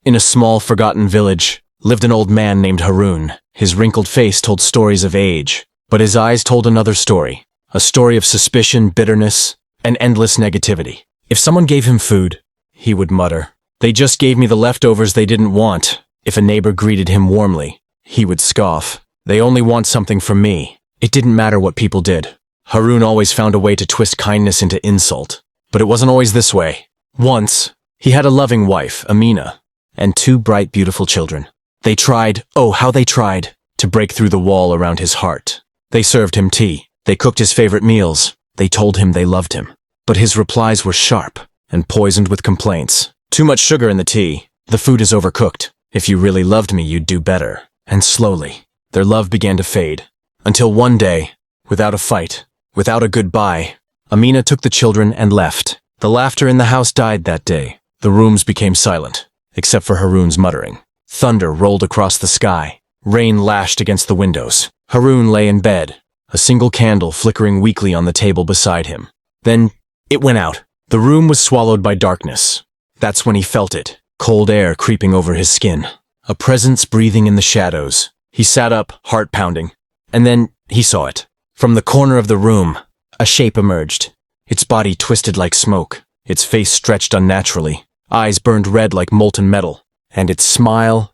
In a small, forgotten village, lived an old man named Haroon. His wrinkled face told stories of age, but his eyes told another story. A story of suspicion, bitterness, and endless negativity. If someone gave him food, he would mutter, "They just gave me the leftovers they didn't want." If a neighbor greeted him warmly, he would scoff, "They only want something from me." It didn't matter what people did. Haroon always found a way to twist kindness into insult. But it wasn't always this way. Once, he had a loving wife, Amina, and two bright, beautiful children. They tried, oh how they tried, to break through the wall around his heart. They served him tea. They cooked his favorite meals. They told him they loved him. But his replies were sharp and poisoned with complaints. "Too much sugar in the tea. The food is overcooked. If you really loved me, you'd do better." And slowly, their love began to fade. Until one day, without a fight, without a goodbye, Amina took the children and left. The laughter in the house died that day. The rooms became silent, except for Haroon's muttering. Thunder rolled across the sky. Rain lashed against the windows. Haroon lay in bed, a single candle flickering weakly on the table beside him. Then, it went out. The room was swallowed by darkness. That's when he felt it, cold air creeping over his skin. A presence breathing in the shadows. He sat up, heart pounding. And then, he saw it. From the corner of the room, a shape emerged. Its body twisted like smoke. Its face stretched unnaturally. Eyes burned red like molten metal. And its smile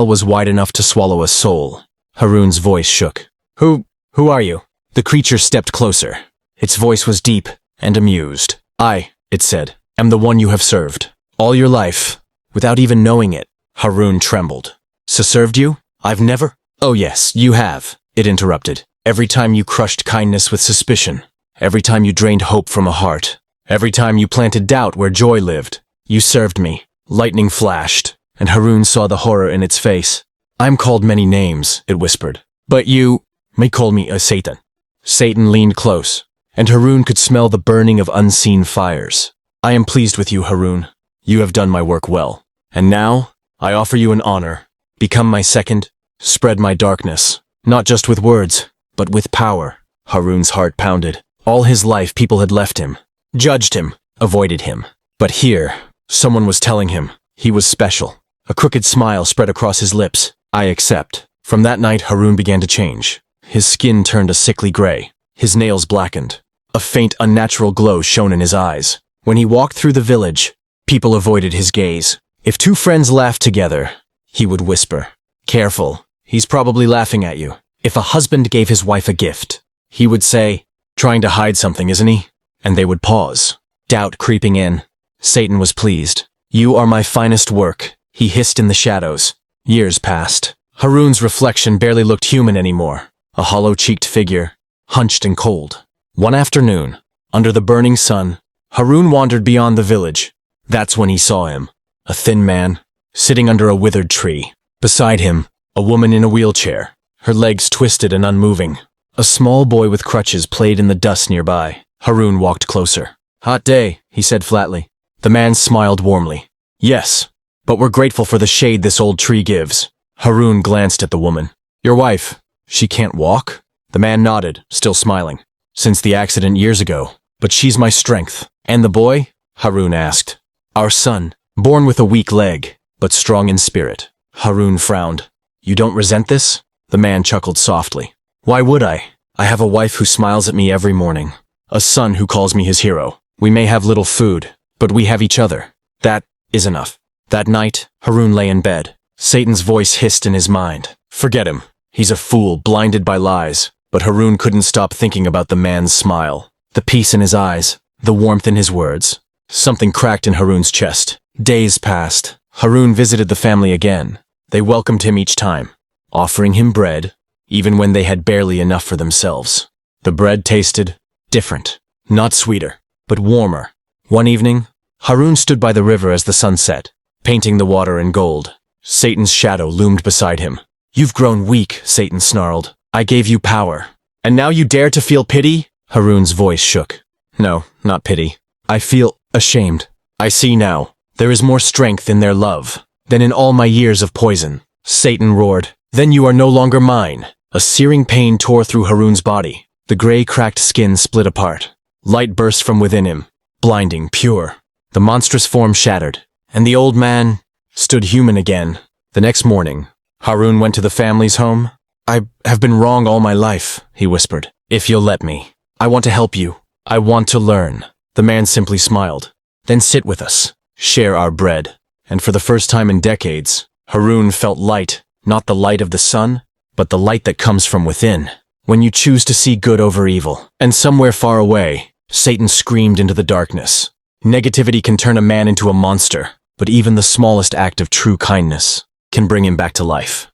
was wide enough to swallow a soul. Haroon's voice shook. Who are you?" The creature stepped closer. Its voice was deep and amused. "I," it said, "am the one you have served. All your life, without even knowing it." Haroon trembled. "So served you? I've never—" "Oh yes, you have," it interrupted. "Every time you crushed kindness with suspicion. Every time you drained hope from a heart. Every time you planted doubt where joy lived. You served me." Lightning flashed, and Haroon saw the horror in its face. "I'm called many names," it whispered. "But you may call me a Satan." Satan leaned close, and Haroon could smell the burning of unseen fires. "I am pleased with you, Haroon. You have done my work well. And now, I offer you an honor. Become my second. Spread my darkness. Not just with words, but with power." Haroon's heart pounded. All his life, people had left him, judged him, avoided him. But here, someone was telling him he was special. A crooked smile spread across his lips. "I accept." From that night, Haroon began to change. His skin turned a sickly gray. His nails blackened. A faint, unnatural glow shone in his eyes. When he walked through the village, people avoided his gaze. If two friends laughed together, he would whisper, "Careful, he's probably laughing at you." If a husband gave his wife a gift, he would say, "Trying to hide something, isn't he?" And they would pause, doubt creeping in. Satan was pleased. "You are my finest work," he hissed in the shadows. Years passed. Haroon's reflection barely looked human anymore. A hollow-cheeked figure, hunched and cold. One afternoon, under the burning sun, Haroon wandered beyond the village. That's when he saw him. A thin man, sitting under a withered tree. Beside him, a woman in a wheelchair, her legs twisted and unmoving. A small boy with crutches played in the dust nearby. Haroon walked closer. "Hot day," he said flatly. The man smiled warmly. "Yes, but we're grateful for the shade this old tree gives." Haroon glanced at the woman. "Your wife, she can't walk?" The man nodded, still smiling. "Since the accident years ago. But she's my strength." "And the boy?" Haroon asked. "Our son, born with a weak leg, but strong in spirit." Haroon frowned. "You don't resent this?" The man chuckled softly. "Why would I? I have a wife who smiles at me every morning. A son who calls me his hero. We may have little food, but we have each other. That is enough." That night, Haroon lay in bed. Satan's voice hissed in his mind. "Forget him. He's a fool, blinded by lies." But Haroon couldn't stop thinking about the man's smile, the peace in his eyes, the warmth in his words. Something cracked in Haroon's chest. Days passed. Haroon visited the family again. They welcomed him each time, offering him bread, even when they had barely enough for themselves. The bread tasted different, not sweeter, but warmer. One evening, Haroon stood by the river as the sun set, painting the water in gold. Satan's shadow loomed beside him. "You've grown weak," Satan snarled. "I gave you power. And now you dare to feel pity?" Haroon's voice shook. "No, not pity. I feel ashamed. I see now. There is more strength in their love than in all my years of poison." Satan roared. "Then you are no longer mine." A searing pain tore through Haroon's body. The gray, cracked skin split apart. Light burst from within him, blinding, pure. The monstrous form shattered, and the old man, stood human again. The next morning, Harun went to the family's home. I have been wrong all my life, he whispered. If you'll let me, I want to help you. I want to learn. The man simply smiled. Then sit with us. Share our bread. And for the first time in decades, Harun felt light, not the light of the sun, but the light that comes from within. When you choose to see good over evil. And somewhere far away, Satan screamed into the darkness. Negativity can turn a man into a monster, but even the smallest act of true kindness can bring him back to life.